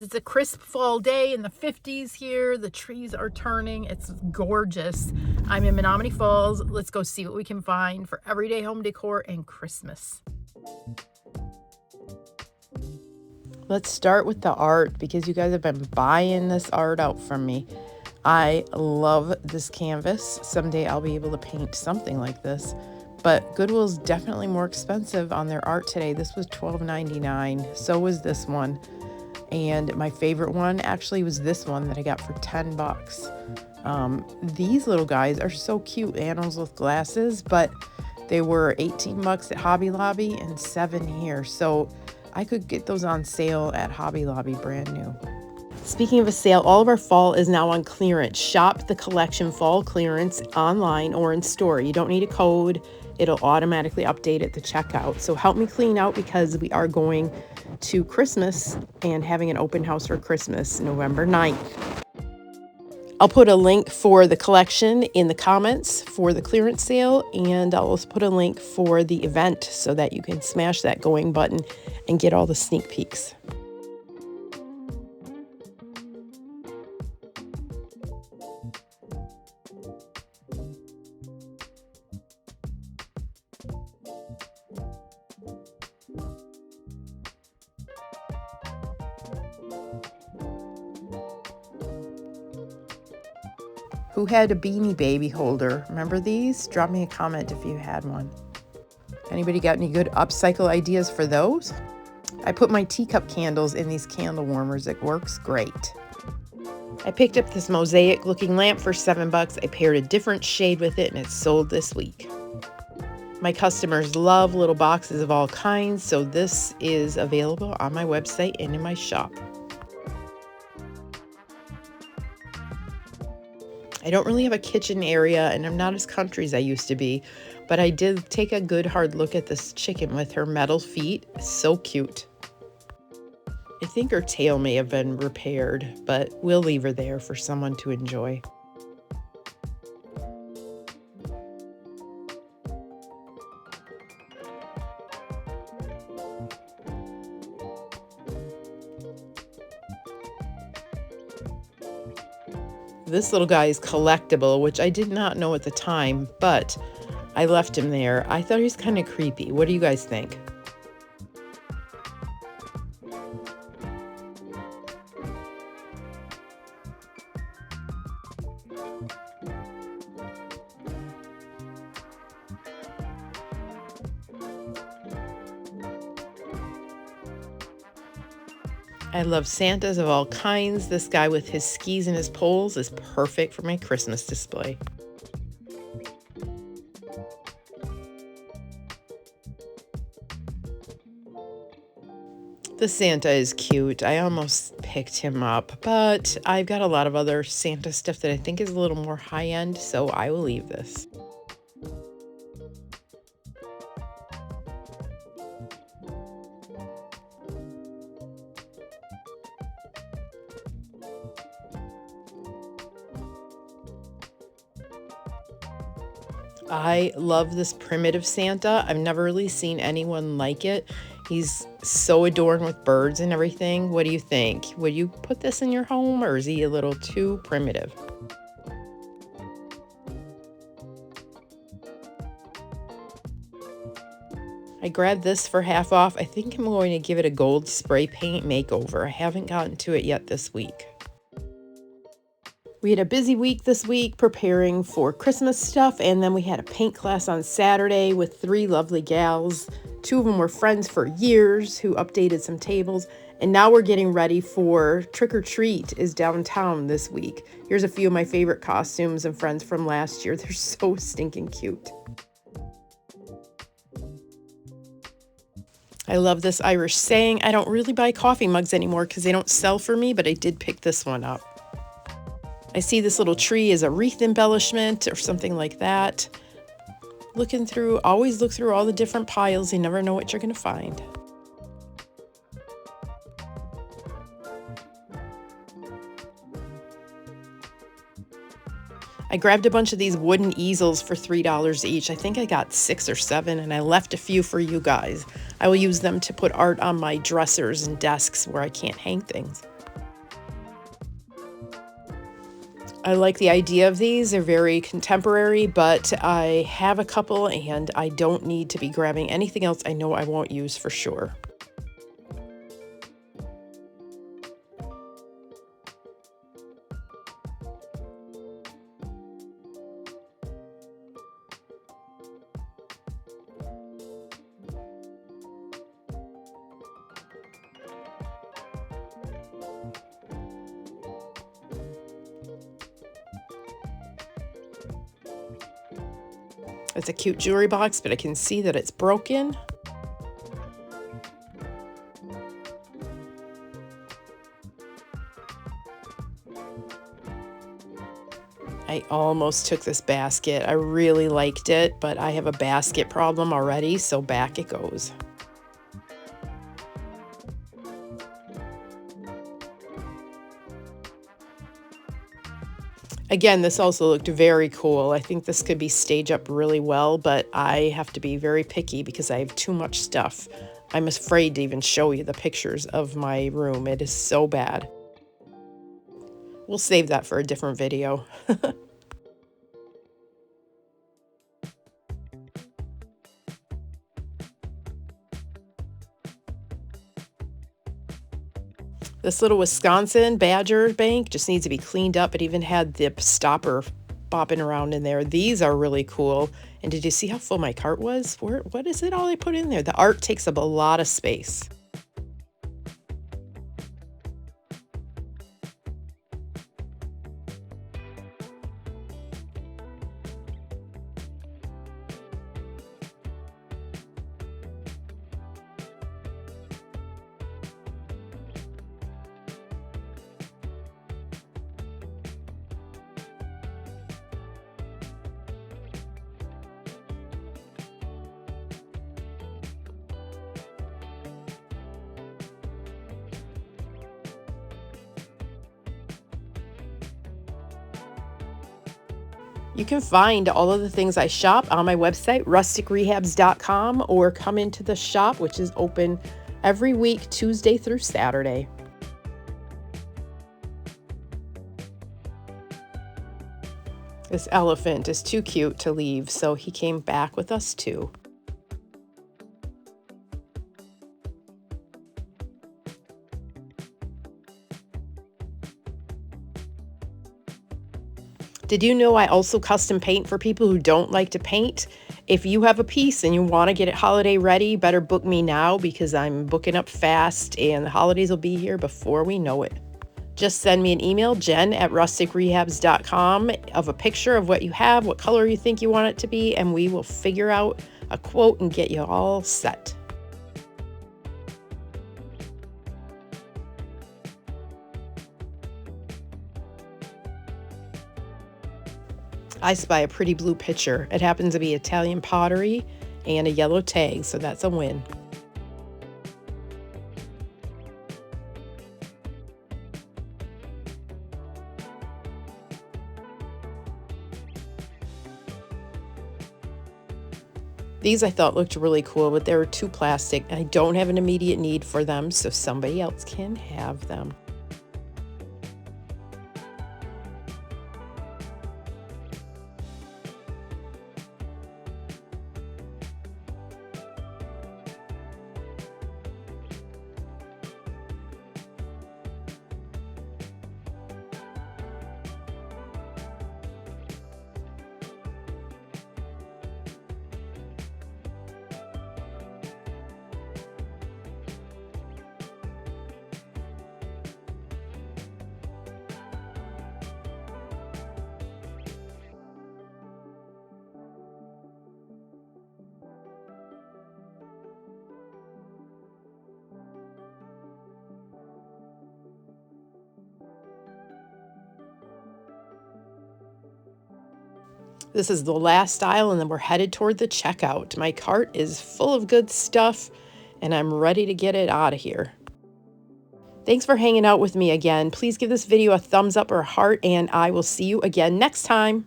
It's a crisp fall day in the 50s here. The trees are turning. It's gorgeous. I'm in Menomonee Falls. Let's go see what we can find for everyday home decor and Christmas. Let's start with the art because you guys have been buying this art out from me. I love this canvas. Someday I'll be able to paint something like this. But Goodwill's definitely more expensive on their art today. This was $12.99. So was this one. And my favorite one actually was this one that I got for 10 bucks. These little guys are so cute, animals with glasses, but they were 18 bucks at Hobby Lobby and 7 here. So I could get those on sale at Hobby Lobby brand new. Speaking of a sale, all of our fall is now on clearance. Shop the collection fall clearance online or in store. You don't need a code. It'll automatically update at the checkout. So help me clean out because we are going to Christmas and having an open house for Christmas, November 9th. I'll put a link for the collection in the comments for the clearance sale, and I'll also put a link for the event so that you can smash that going button and get all the sneak peeks. Who had a Beanie Baby holder? Remember these? Drop me a comment if you had one. Anybody got any good upcycle ideas for those? I put my teacup candles in these candle warmers. It works great. I picked up this mosaic looking lamp for 7 bucks. I paired a different shade with it and it's sold this week. My customers love little boxes of all kinds, so this is available on my website and in my shop. I don't really have a kitchen area and I'm not as country as I used to be, but I did take a good hard look at this chicken with her metal feet. So cute. I think her tail may have been repaired, but we'll leave her there for someone to enjoy. This little guy is collectible, which I did not know at the time, but I left him there. I thought he was kind of creepy. What do you guys think? I love Santas of all kinds. This guy with his skis and his poles is perfect for my Christmas display. The Santa is cute. I almost picked him up, but I've got a lot of other Santa stuff that I think is a little more high-end, so I will leave this. I love this primitive Santa. I've never really seen anyone like it. He's so adorned with birds and everything. What do you think? Would you put this in your home, or is he a little too primitive? I grabbed this for half off. I think I'm going to give it a gold spray paint makeover. I haven't gotten to it yet this week. We had a busy week this week preparing for Christmas stuff, and then we had a paint class on Saturday with 3 lovely gals. 2 of them were friends for years who updated some tables, and now we're getting ready for Trick or Treat is downtown this week. Here's a few of my favorite costumes and friends from last year. They're so stinking cute. I love this Irish saying. I don't really buy coffee mugs anymore because they don't sell for me, but I did pick this one up. I see this little tree as a wreath embellishment or something like that. Looking through, always look through all the different piles. You never know what you're going to find. I grabbed a bunch of these wooden easels for $3 each. I think I got 6 or 7, and I left a few for you guys. I will use them to put art on my dressers and desks where I can't hang things. I like the idea of these. They're very contemporary, but I have a couple and I don't need to be grabbing anything else I know I won't use for sure. It's a cute jewelry box, but I can see that it's broken. I almost took this basket. I really liked it, but I have a basket problem already, so back it goes. Again, this also looked very cool. I think this could be staged up really well, but I have to be very picky because I have too much stuff. I'm afraid to even show you the pictures of my room. It is so bad. We'll save that for a different video. This little Wisconsin Badger bank just needs to be cleaned up. It even had the stopper bopping around in there. These are really cool. And did you see how full my cart was? What is it all I put in there? The art takes up a lot of space. You can find all of the things I shop on my website, rusticrehabs.com, or come into the shop, which is open every week, Tuesday through Saturday. This elephant is too cute to leave, so he came back with us too. Did you know I also custom paint for people who don't like to paint? If you have a piece and you want to get it holiday ready, better book me now because I'm booking up fast and the holidays will be here before we know it. Just send me an email, jen@rusticrehabs.com, of a picture of what you have, what color you think you want it to be, and we will figure out a quote and get you all set. I spy a pretty blue pitcher. It happens to be Italian pottery and a yellow tag, so that's a win. These I thought looked really cool, but they were too plastic. I don't have an immediate need for them, so somebody else can have them. This is the last aisle, and then we're headed toward the checkout. My cart is full of good stuff, and I'm ready to get it out of here. Thanks for hanging out with me again. Please give this video a thumbs up or a heart, and I will see you again next time.